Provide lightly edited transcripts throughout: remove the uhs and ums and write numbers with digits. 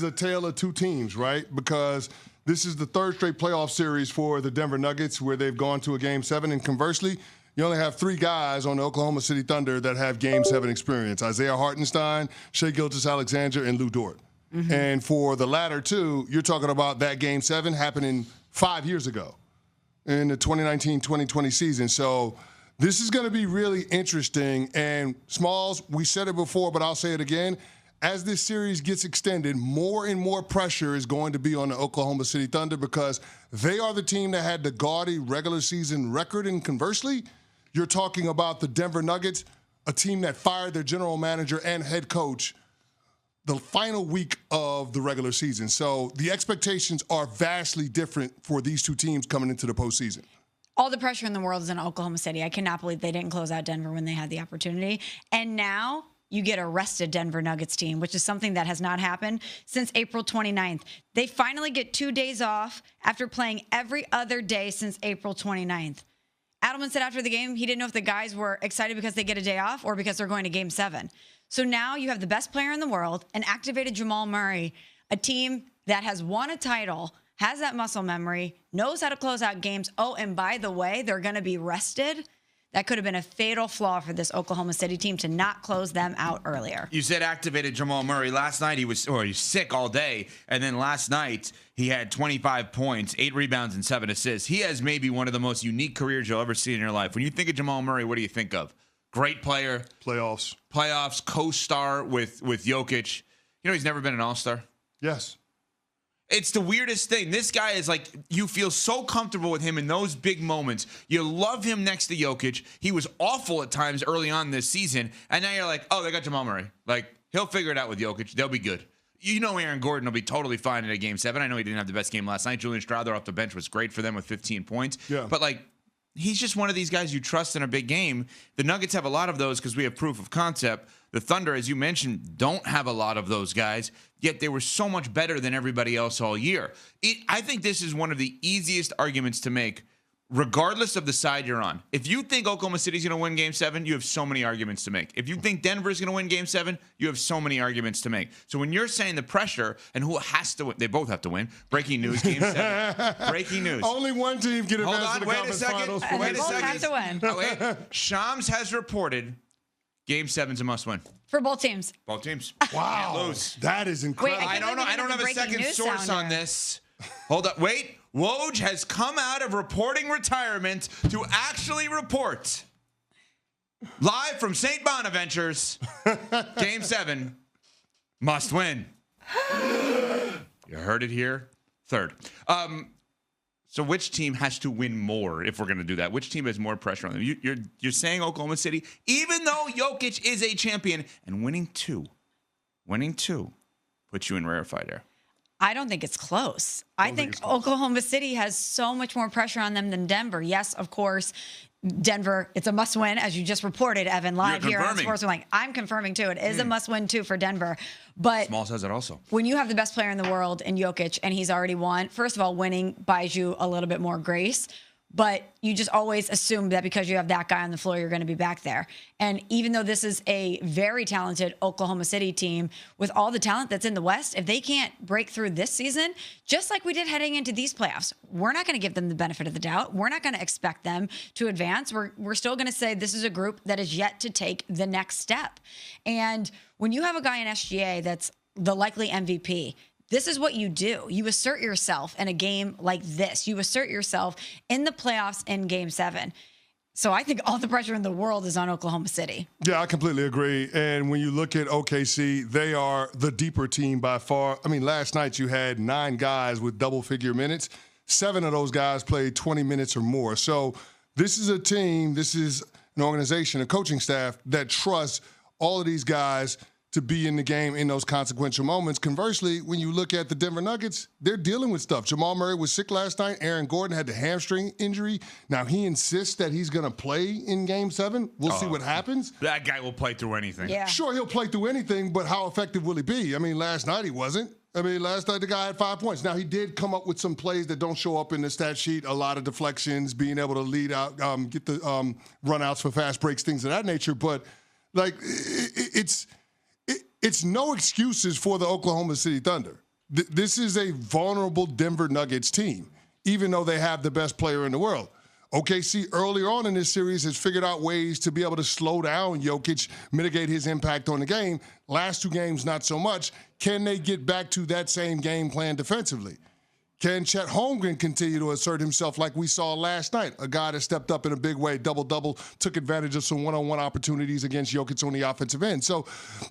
a tale of two teams, right? Because this is the third straight playoff series for the Denver Nuggets where they've gone to a Game 7. And conversely, you only have 3 guys on the Oklahoma City Thunder that have Game 7 experience: Isaiah Hartenstein, Shai Gilgeous-Alexander, and Lou Dort. Mm-hmm. And for the latter two, you're talking about that Game 7 happening 5 years ago in the 2019-2020 season. So this is going to be really interesting. And Smalls, we said it before, but I'll say it again. As this series gets extended, more and more pressure is going to be on the Oklahoma City Thunder because they are the team that had the gaudy regular season record. And conversely, you're talking about the Denver Nuggets, a team that fired their general manager and head coach the final week of the regular season. So the expectations are vastly different for these two teams coming into the postseason. All the pressure in the world is in Oklahoma City. I cannot believe they didn't close out Denver when they had the opportunity. And now you get a rested Denver Nuggets team, which is something that has not happened since April 29th. They finally get 2 days off after playing every other day since April 29th. Adelman said after the game he didn't know if the guys were excited because they get a day off or because they're going to Game 7. So now you have the best player in the world, an activated Jamal Murray, a team that has won a title, has that muscle memory, knows how to close out games. Oh, and by the way, they're going to be rested. That could have been a fatal flaw for this Oklahoma City team to not close them out earlier. You said activated Jamal Murray. Last night he was sick all day. And then last night he had 25 points, 8 rebounds, and 7 assists. He has maybe one of the most unique careers you'll ever see in your life. When you think of Jamal Murray, what do you think of? Great player. Playoffs, co-star with Jokic. You know he's never been an all-star? Yes. It's the weirdest thing. This guy is like, you feel so comfortable with him in those big moments. You love him next to Jokic. He was awful at times early on this season. And now you're like, oh, they got Jamal Murray. Like, he'll figure it out with Jokic. They'll be good. You know Aaron Gordon will be totally fine in a Game 7. I know he didn't have the best game last night. Julian Strawther off the bench was great for them with 15 points. Yeah. But, like, he's just one of these guys you trust in a big game. The Nuggets have a lot of those because we have proof of concept. The Thunder, as you mentioned, don't have a lot of those guys, yet they were so much better than everybody else all year. I think this is one of the easiest arguments to make, regardless of the side you're on. If you think Oklahoma City's going to win Game 7, you have so many arguments to make. If you think Denver's going to win Game 7, you have so many arguments to make. So when you're saying the pressure and who has to win, they both have to win. Breaking news, Game 7. Breaking news. Only one team can advance to the wait a conference second. finals. And they both have to win. Oh, wait. Shams has reported Game 7's a must win. For both teams. Both teams. Wow. Can't lose. That is incredible. I don't know. I don't have a second source on this. Hold up. Wait. Woj has come out of reporting retirement to actually report. Live from St. Bonaventures. Game 7. Must win. You heard it here. Third. So which team has to win more if we're going to do that? Which team has more pressure on them? You're saying Oklahoma City, even though Jokic is a champion, and winning two puts you in rarefied air. I don't think it's close. I think Oklahoma City has so much more pressure on them than Denver. Yes, of course, Denver, it's a must-win, as you just reported, Evan, live here on Sports. I'm confirming, too. It is a must-win, too, for Denver. But Small says it also. When you have the best player in the world in Jokic, and he's already won, first of all, winning buys you a little bit more grace. But you just always assume that because you have that guy on the floor, you're going to be back there. And even though this is a very talented Oklahoma City team with all the talent that's in the West, if they can't break through this season, just like we did heading into these playoffs, we're not going to give them the benefit of the doubt. We're not going to expect them to advance. We're still going to say this is a group that is yet to take the next step. And when you have a guy in SGA that's the likely MVP, this is what you do. You assert yourself in a game like this. You assert yourself in the playoffs in Game 7. So I think all the pressure in the world is on Oklahoma City. Yeah, I completely agree. And when you look at OKC, they are the deeper team by far. I mean, last night you had 9 guys with double-figure minutes. 7 of those guys played 20 minutes or more. So this is a team, this is an organization, a coaching staff that trusts all of these guys to be in the game in those consequential moments. Conversely, when you look at the Denver Nuggets, they're dealing with stuff. Jamal Murray was sick last night. Aaron Gordon had the hamstring injury. Now, he insists that he's going to play in Game 7. We'll see what happens. That guy will play through anything. Yeah. Sure, he'll play through anything, but how effective will he be? I mean, last night he wasn't. I mean, last night the guy had 5 points. Now, he did come up with some plays that don't show up in the stat sheet, a lot of deflections, being able to lead out, get the run-outs for fast breaks, things of that nature. But, like, it's no excuses for the Oklahoma City Thunder. this is a vulnerable Denver Nuggets team, even though they have the best player in the world. OKC earlier on in this series has figured out ways to be able to slow down Jokic, mitigate his impact on the game. Last 2 games, not so much. Can they get back to that same game plan defensively? Can Chet Holmgren continue to assert himself like we saw last night? A guy that stepped up in a big way, double-double, took advantage of some one-on-one opportunities against Jokic on the offensive end. So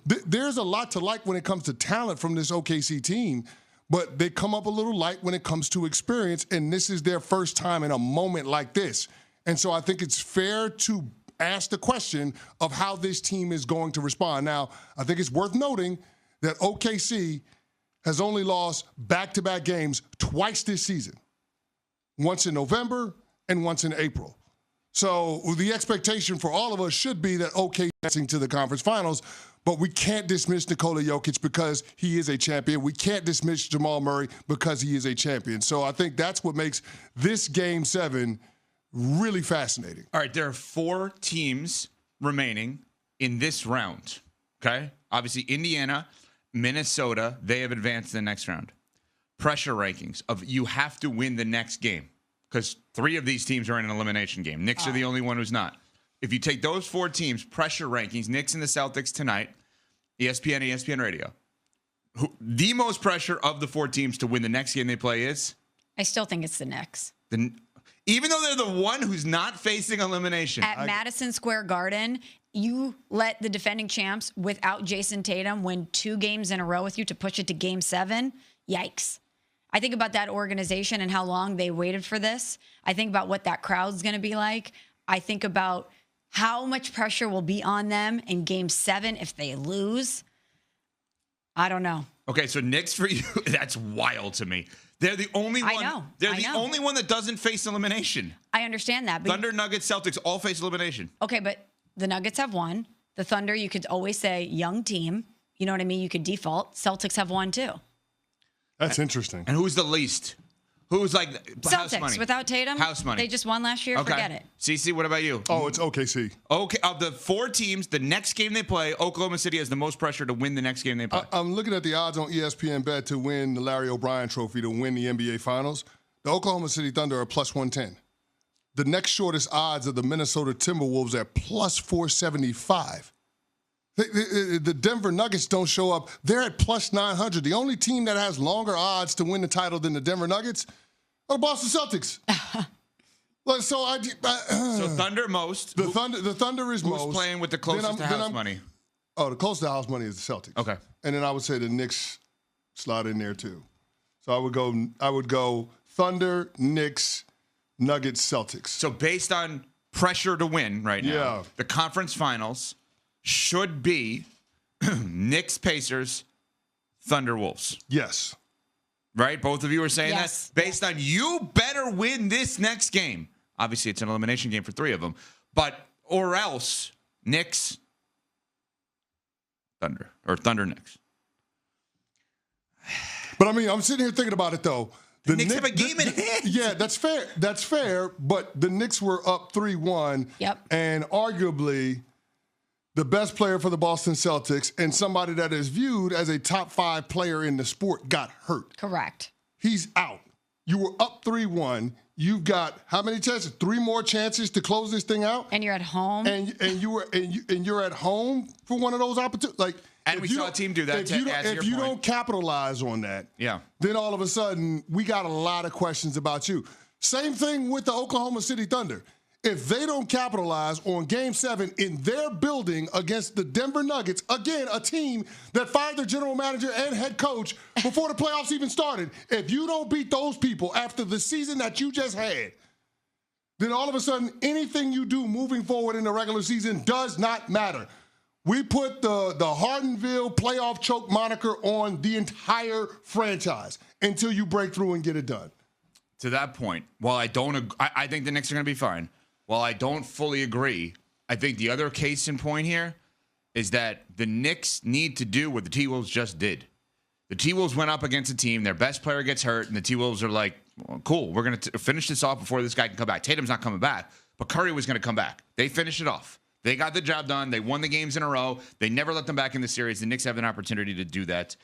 there's a lot to like when it comes to talent from this OKC team, but they come up a little light when it comes to experience, and this is their first time in a moment like this. And so I think it's fair to ask the question of how this team is going to respond. Now, I think it's worth noting that OKC has only lost back-to-back games twice this season, once in November and once in April. So the expectation for all of us should be that OKC advancing to the conference finals, but we can't dismiss Nikola Jokic because he is a champion. We can't dismiss Jamal Murray because he is a champion. So I think that's what makes this Game 7 really fascinating. All right, there are 4 teams remaining in this round, okay? Obviously, Indiana, Minnesota, they have advanced to the next round. Pressure rankings of you have to win the next game because 3 of these teams are in an elimination game. Knicks are the only one who's not. If you take those 4 teams, pressure rankings, Knicks and the Celtics tonight, ESPN Radio. The most pressure of the 4 teams to win the next game they play is? I still think it's the Knicks. Even though they're the one who's not facing elimination. At Madison Square Garden, you let the defending champs without Jason Tatum win 2 games in a row with you to push it to Game 7. Yikes. I think about that organization and how long they waited for this. I think about what that crowd's going to be like. I think about how much pressure will be on them in Game 7 if they lose. I don't know. Okay, so Knicks for you, that's wild to me. They're the only one. I know. They're the only one that doesn't face elimination. I understand that. But Thunder, Nuggets, Celtics all face elimination. Okay, but the Nuggets have won. The Thunder, you could always say young team. You know what I mean? You could default. Celtics have won too. That's interesting. And who's the least? Who's like house Celtics money? Without Tatum? House money. They just won last year. Okay. Forget it. CC, what about you? Oh, it's OKC. Okay, of the 4 teams, the next game they play, Oklahoma City has the most pressure to win the next game they play. I'm looking at the odds on ESPN Bet to win the Larry O'Brien Trophy to win the NBA Finals. The Oklahoma City Thunder are plus 110. The next shortest odds are the Minnesota Timberwolves at plus 475. The Denver Nuggets don't show up. They're at plus 900. The only team that has longer odds to win the title than the Denver Nuggets are the Boston Celtics. So Thunder most. The Thunder is most. Who's playing with the closest to house money? Oh, the closest to house money is the Celtics. Okay. And then I would say the Knicks slide in there too. So I would go Thunder, Knicks, Nuggets, Celtics. So based on pressure to win right now, the conference finals should be Knicks, Pacers, Thunder, Wolves. Yes. Right? Both of you are saying Yes. that? Based on you better win this next game. Obviously, it's an elimination game for 3 of them. But, or else, Knicks, Thunder. Or Thunder, Knicks. But, I mean, I'm sitting here thinking about it, though. The Knicks have a game in hand. Yeah, that's fair. That's fair. But the Knicks were up 3-1. Yep. And arguably the best player for the Boston Celtics and somebody that is viewed as a top 5 player in the sport got hurt. Correct. He's out. You were up 3-1. You've got how many chances? 3 more chances to close this thing out. And you're at home. And you're at home for one of those opportunities. Like, and we saw a team do that. If you don't capitalize on that, then all of a sudden we got a lot of questions about you. Same thing with the Oklahoma City Thunder. If they don't capitalize on Game 7 in their building against the Denver Nuggets, again, a team that fired their general manager and head coach before the playoffs even started, if you don't beat those people after the season that you just had, then all of a sudden anything you do moving forward in the regular season does not matter. We put the Hardenville playoff choke moniker on the entire franchise until you break through and get it done. To that point, while I think the Knicks are going to be fine. While I don't fully agree, I think the other case in point here is that the Knicks need to do what the T-Wolves just did. The T-Wolves went up against a team, their best player gets hurt, and the T-Wolves are like, well, cool, we're going to finish this off before this guy can come back. Tatum's not coming back, but Curry was going to come back. They finished it off. They got the job done. They won the games in a row. They never let them back in the series. The Knicks have an opportunity to do that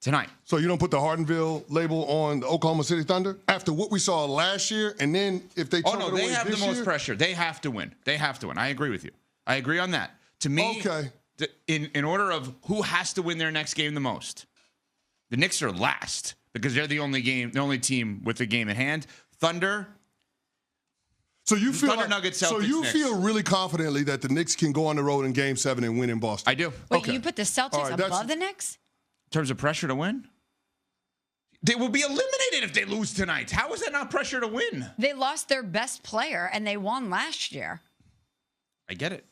tonight. So you don't put the Hardenville label on the Oklahoma City Thunder after what we saw last year, and then if they choke it away they have the this most year? pressure. They have to win. They have to win. I agree with you. I agree on that. To me, in order of who has to win their next game the most, the Knicks are last because they're the only team with the game at hand. Thunder. So you feel Thunder, Nuggets, Celtics, so you Knicks. feel really confidently that the Knicks can go on the road in Game 7 and win in Boston? I do. Wait, Okay. you put the Celtics All right, above the Knicks? In terms of pressure to win, they will be eliminated if they lose tonight. How is that not pressure to win? They lost their best player and they won last year. I get it.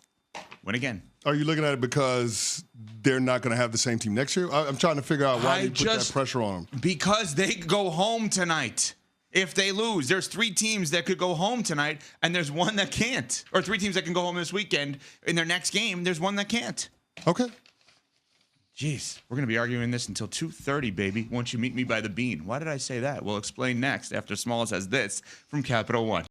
Win again. Are you looking at it because they're not going to have the same team next year? I'm trying to figure out why you put that pressure on them. Because they go home tonight. If they lose, there's 3 teams that could go home tonight, and there's one that can't. Or 3 teams that can go home this weekend. In their next game, there's one that can't. Okay. Jeez, we're going to be arguing this until 2:30, baby. Won't you meet me by the bean? Why did I say that? We'll explain next after Smalls has this from Capital One.